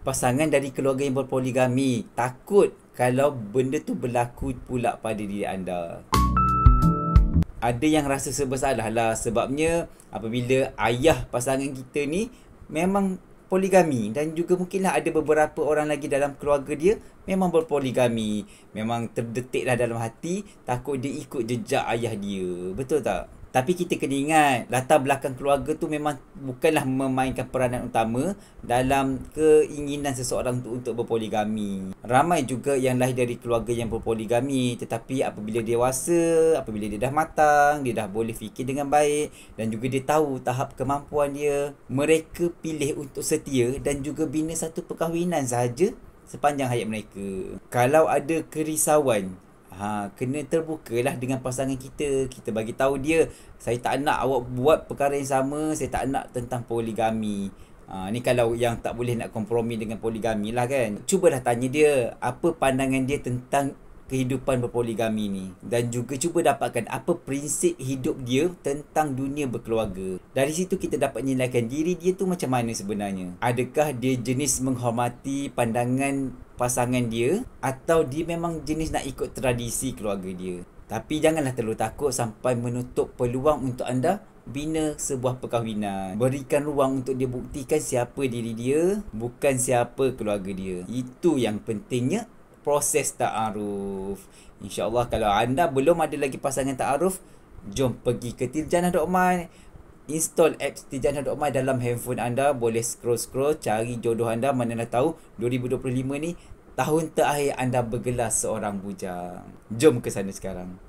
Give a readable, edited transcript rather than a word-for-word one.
pasangan dari keluarga yang berpoligami takut kalau benda tu berlaku pula pada diri anda. Ada yang rasa bersalah lah sebabnya apabila ayah pasangan kita ni memang poligami, dan juga mungkinlah ada beberapa orang lagi dalam keluarga dia memang berpoligami. Memang terdetik lah dalam hati, takut dia ikut jejak ayah dia. Betul tak? Tapi kita kena ingat, latar belakang keluarga tu memang bukanlah memainkan peranan utama dalam keinginan seseorang untuk berpoligami. Ramai juga yang lahir dari keluarga yang berpoligami, tetapi apabila dewasa, apabila dia dah matang, dia dah boleh fikir dengan baik dan juga dia tahu tahap kemampuan dia, mereka pilih untuk setia dan juga bina satu perkahwinan sahaja sepanjang hayat mereka. Kalau ada kerisauan, kena terbukalah dengan pasangan kita. Kita bagi tahu dia, saya tak nak awak buat perkara yang sama, saya tak nak tentang poligami. Ni kalau yang tak boleh nak kompromi dengan poligami lah kan. Cubalah tanya dia, apa pandangan dia tentang kehidupan berpoligami ni, dan juga cuba dapatkan apa prinsip hidup dia tentang dunia berkeluarga. Dari situ kita dapat nilaikan diri dia tu macam mana sebenarnya. Adakah dia jenis menghormati pandangan pasangan dia, atau dia memang jenis nak ikut tradisi keluarga dia. Tapi janganlah terlalu takut sampai menutup peluang untuk anda bina sebuah perkahwinan. Berikan ruang untuk dia buktikan siapa diri dia, bukan siapa keluarga dia. Itu yang pentingnya proses ta'aruf. InsyaAllah kalau anda belum ada lagi pasangan ta'aruf, jom pergi ke Tirjana.my, install apps Tirjana.my dalam handphone anda, boleh scroll-scroll cari jodoh anda. Mana nak tahu 2025 ni tahun terakhir anda bergelar seorang bujang. Jom ke sana sekarang.